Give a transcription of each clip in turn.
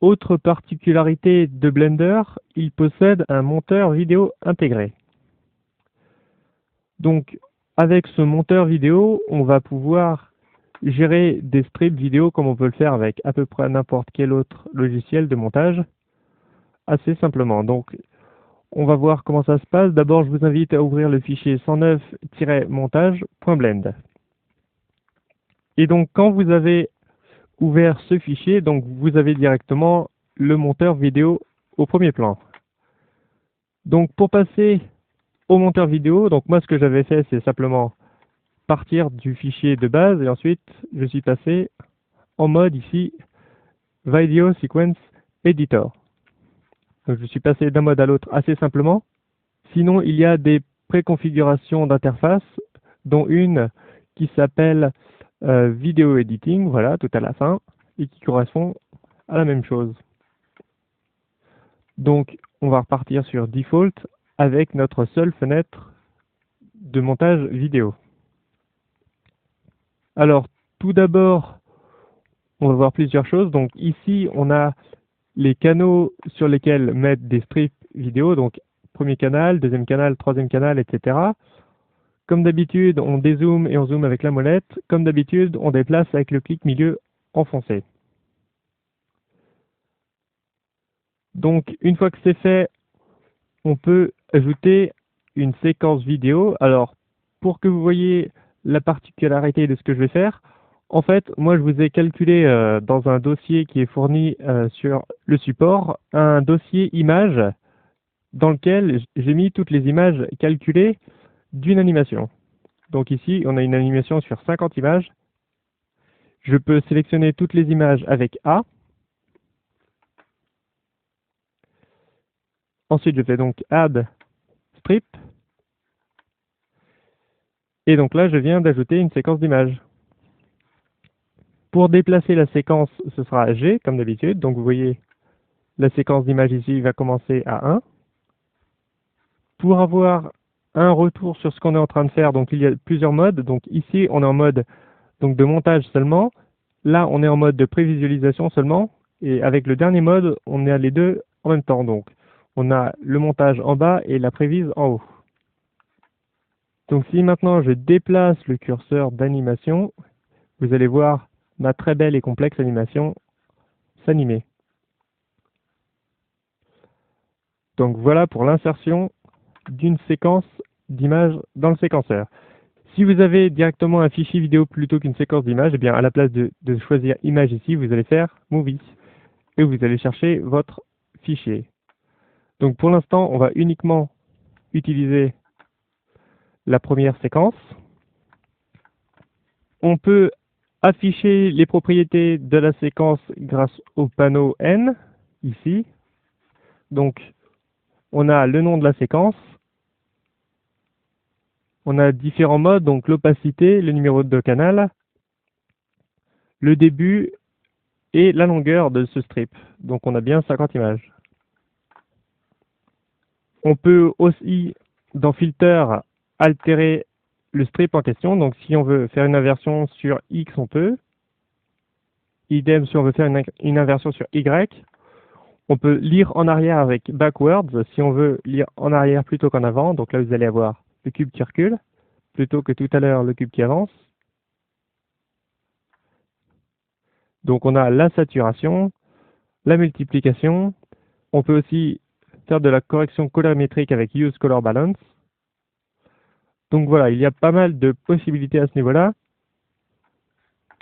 Autre particularité de Blender, il possède un monteur vidéo intégré. Donc, avec ce monteur vidéo, on va pouvoir gérer des strips vidéo comme on peut le faire avec à peu près n'importe quel autre logiciel de montage, assez simplement. Donc, on va voir comment ça se passe. D'abord, je vous invite à ouvrir le fichier 109-montage.blend. Et donc, quand vous avez ouvert ce fichier, donc vous avez directement le monteur vidéo au premier plan. Donc, pour passer au monteur vidéo, donc moi, ce que j'avais fait, c'est simplement partir du fichier de base et ensuite, je suis passé en mode ici, Video Sequence Editor. Donc, je suis passé d'un mode à l'autre assez simplement. Sinon, il y a des préconfigurations d'interface, dont une qui s'appelle Video Editing, voilà, tout à la fin, et qui correspond à la même chose. Donc, on va repartir sur Default avec notre seule fenêtre de montage vidéo. Alors, tout d'abord, on va voir plusieurs choses. Donc, ici, on a les canaux sur lesquels mettre des strips vidéo, donc premier canal, deuxième canal, troisième canal, etc. Comme d'habitude, on dézoome et on zoome avec la molette. Comme d'habitude, on déplace avec le clic milieu enfoncé. Donc, une fois que c'est fait, on peut ajouter une séquence vidéo. Alors, pour que vous voyez la particularité de ce que je vais faire, en fait, moi, je vous ai calculé dans un dossier qui est fourni sur le support, un dossier images dans lequel j'ai mis toutes les images calculées d'une animation. Donc ici, on a une animation sur 50 images. Je peux sélectionner toutes les images avec A. Ensuite, je fais donc Add Strip. Et donc là, je viens d'ajouter une séquence d'images. Pour déplacer la séquence, ce sera G, comme d'habitude. Donc vous voyez, la séquence d'images ici va commencer à 1. Pour avoir un retour sur ce qu'on est en train de faire, donc il y a plusieurs modes. Donc ici, on est en mode donc, de montage seulement. Là, on est en mode de prévisualisation seulement. Et avec le dernier mode, on est à les deux en même temps. Donc, on a le montage en bas et la prévise en haut. Donc, si maintenant je déplace le curseur d'animation, vous allez voir ma très belle et complexe animation s'animer. Donc, voilà pour l'insertion d'une séquence d'images dans le séquenceur. Si vous avez directement un fichier vidéo plutôt qu'une séquence d'images, eh bien, à la place de choisir image ici, vous allez faire Movie et vous allez chercher votre fichier. Donc pour l'instant, on va uniquement utiliser la première séquence. On peut afficher les propriétés de la séquence grâce au panneau N, ici. Donc on a le nom de la séquence. On a différents modes, donc l'opacité, le numéro de canal, le début et la longueur de ce strip. Donc on a bien 50 images. On peut aussi, dans Filter, altérer le strip en question. Donc si on veut faire une inversion sur X, on peut. Idem si on veut faire une inversion sur Y. On peut lire en arrière avec backwards si on veut lire en arrière plutôt qu'en avant. Donc là, vous allez avoir le cube qui recule plutôt que tout à l'heure le cube qui avance. Donc on a la saturation, la multiplication. On peut aussi faire de la correction colorimétrique avec Use Color Balance. Donc voilà, il y a pas mal de possibilités à ce niveau-là.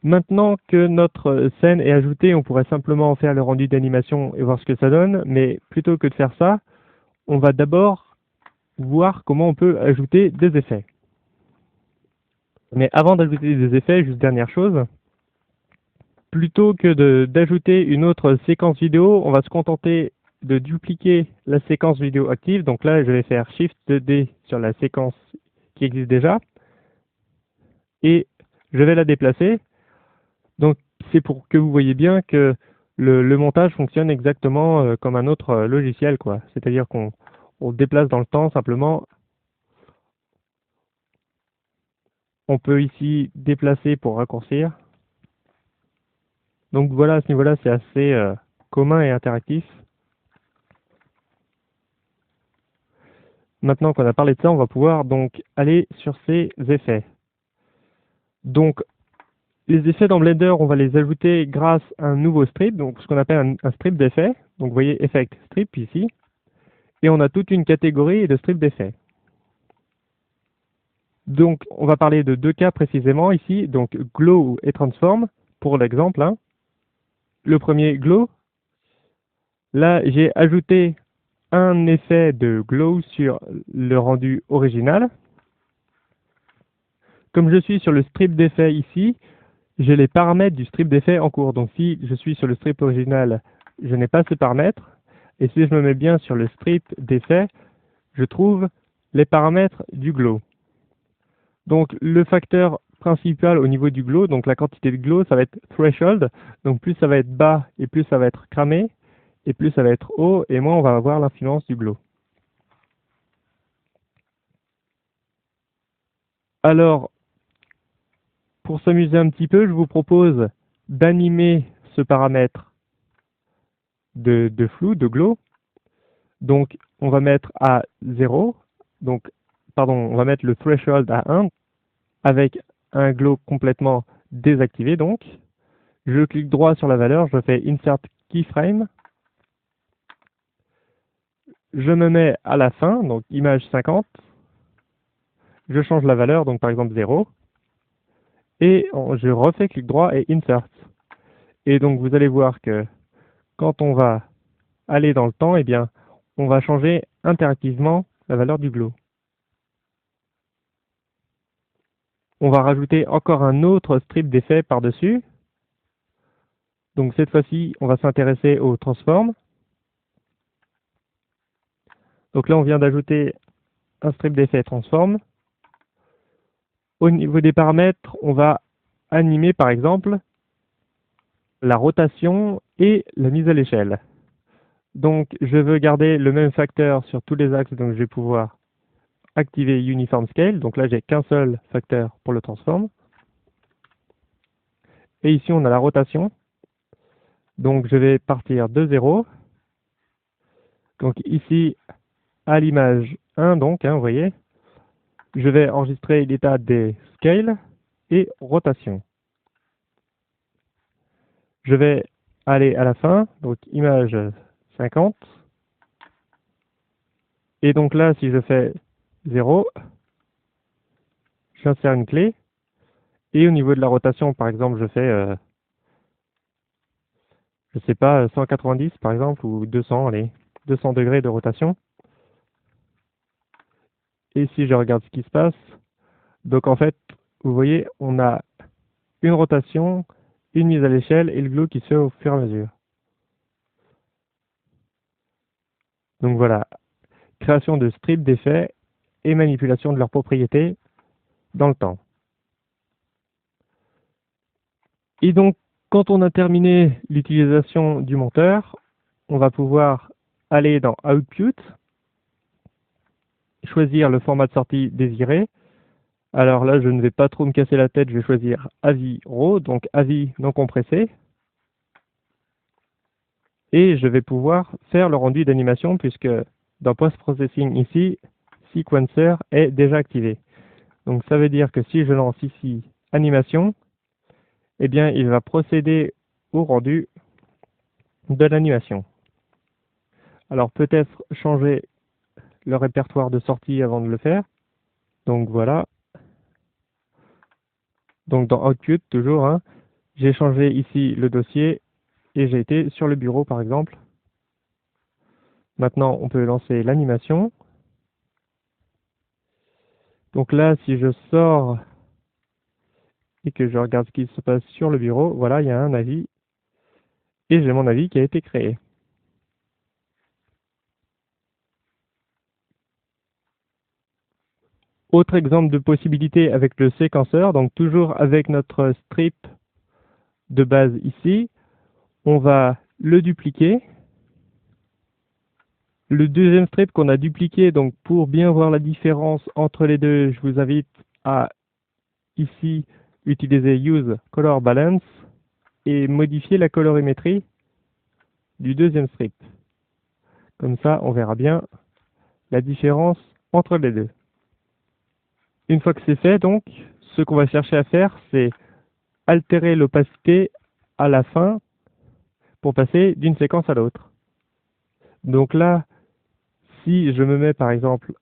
Maintenant que notre scène est ajoutée, on pourrait simplement faire le rendu d'animation et voir ce que ça donne. Mais plutôt que de faire ça, on va d'abord voir comment on peut ajouter des effets. Mais avant d'ajouter des effets, juste dernière chose, plutôt que d'ajouter une autre séquence vidéo, on va se contenter de dupliquer la séquence vidéo active. Donc là, je vais faire Shift D sur la séquence qui existe déjà et je vais la déplacer. Donc c'est pour que vous voyez bien que le montage fonctionne exactement comme un autre logiciel, quoi. C'est-à-dire qu'on déplace dans le temps simplement. On peut ici déplacer pour raccourcir. Donc voilà, à ce niveau-là, c'est assez commun et interactif. Maintenant qu'on a parlé de ça, on va pouvoir donc aller sur ces effets. Donc, les effets dans Blender, on va les ajouter grâce à un nouveau strip, donc ce qu'on appelle un strip d'effets. Donc, vous voyez Effect Strip ici. Et on a toute une catégorie de strips d'effets. Donc, on va parler de deux cas précisément ici, donc Glow et Transform, pour l'exemple. Hein. Le premier, Glow. Là, j'ai ajouté un effet de Glow sur le rendu original. Comme je suis sur le strip d'effet ici, j'ai les paramètres du strip d'effet en cours. Donc si je suis sur le strip original, je n'ai pas ces paramètres. Et si je me mets bien sur le strip d'effet, je trouve les paramètres du glow. Donc le facteur principal au niveau du glow, donc la quantité de glow, ça va être threshold. Donc plus ça va être bas et plus ça va être cramé, et plus ça va être haut, et moins on va avoir l'influence du glow. Alors, pour s'amuser un petit peu, je vous propose d'animer ce paramètre de flou, de glow. Donc, on va mettre à 0. Donc, pardon, on va mettre le threshold à 1 avec un glow complètement désactivé. Donc, je clique droit sur la valeur, je fais Insert Keyframe. Je me mets à la fin, donc image 50. Je change la valeur, donc par exemple 0. Et je refais clic droit et Insert. Et donc, vous allez voir que quand on va aller dans le temps, eh bien, on va changer interactivement la valeur du glow. On va rajouter encore un autre strip d'effet par-dessus. Donc cette fois-ci, on va s'intéresser au transform. Donc là, on vient d'ajouter un strip d'effet transform. Au niveau des paramètres, on va animer par exemple la rotation et la mise à l'échelle. Donc je veux garder le même facteur sur tous les axes, donc je vais pouvoir activer Uniform Scale. Donc là, j'ai qu'un seul facteur pour le transform. Et ici, on a la rotation. Donc je vais partir de 0. Donc ici, à l'image 1, donc, hein, vous voyez, je vais enregistrer l'état des scales et rotation. Je vais aller à la fin, donc image 50. Et donc là, si je fais 0, j'insère une clé. Et au niveau de la rotation, par exemple, je fais, je sais pas, 190 par exemple, ou 200, allez, 200 degrés de rotation. Et si je regarde ce qui se passe, donc en fait, vous voyez, on a une rotation, une mise à l'échelle et le glow qui se fait au fur et à mesure. Donc voilà, création de strips d'effets et manipulation de leurs propriétés dans le temps. Et donc, quand on a terminé l'utilisation du monteur, on va pouvoir aller dans Output, choisir le format de sortie désiré. Alors là, je ne vais pas trop me casser la tête, je vais choisir AVI RAW, donc AVI non compressé. Et je vais pouvoir faire le rendu d'animation puisque dans Post-Processing ici, Sequencer est déjà activé. Donc ça veut dire que si je lance ici Animation, eh bien il va procéder au rendu de l'animation. Alors peut-être changer le répertoire de sortie avant de le faire. Donc voilà. Donc dans Output, toujours, hein, j'ai changé ici le dossier et j'ai été sur le bureau par exemple. Maintenant, on peut lancer l'animation. Donc là, si je sors et que je regarde ce qui se passe sur le bureau, voilà, il y a un avis et j'ai mon avis qui a été créé. Autre exemple de possibilité avec le séquenceur, donc toujours avec notre strip de base ici, on va le dupliquer. Le deuxième strip qu'on a dupliqué, donc pour bien voir la différence entre les deux, je vous invite à ici utiliser Use Color Balance et modifier la colorimétrie du deuxième strip. Comme ça, on verra bien la différence entre les deux. Une fois que c'est fait, donc, ce qu'on va chercher à faire, c'est altérer l'opacité à la fin pour passer d'une séquence à l'autre. Donc là, si je me mets par exemple,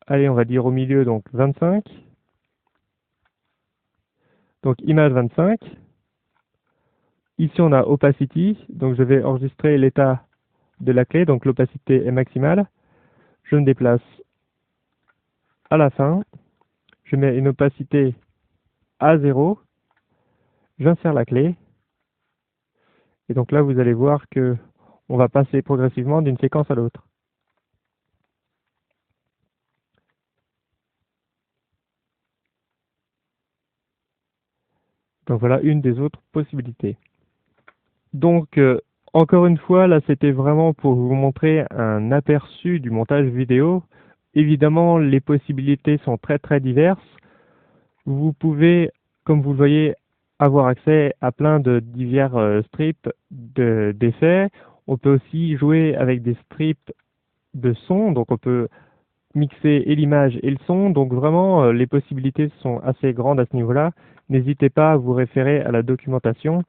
allez, on va dire au milieu, donc 25, donc image 25, ici on a opacity, donc je vais enregistrer l'état de la clé, donc l'opacité est maximale, je me déplace à la fin, je mets une opacité à 0, j'insère la clé, et donc là vous allez voir que on va passer progressivement d'une séquence à l'autre. Donc voilà une des autres possibilités. Donc encore une fois, là c'était vraiment pour vous montrer un aperçu du montage vidéo. Évidemment, les possibilités sont très diverses. Vous pouvez, comme vous le voyez, avoir accès à plein de divers strips d'effets. On peut aussi jouer avec des strips de son, donc on peut mixer et l'image et le son. Donc vraiment, les possibilités sont assez grandes à ce niveau-là. N'hésitez pas à vous référer à la documentation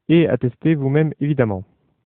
et à tester vous-même évidemment.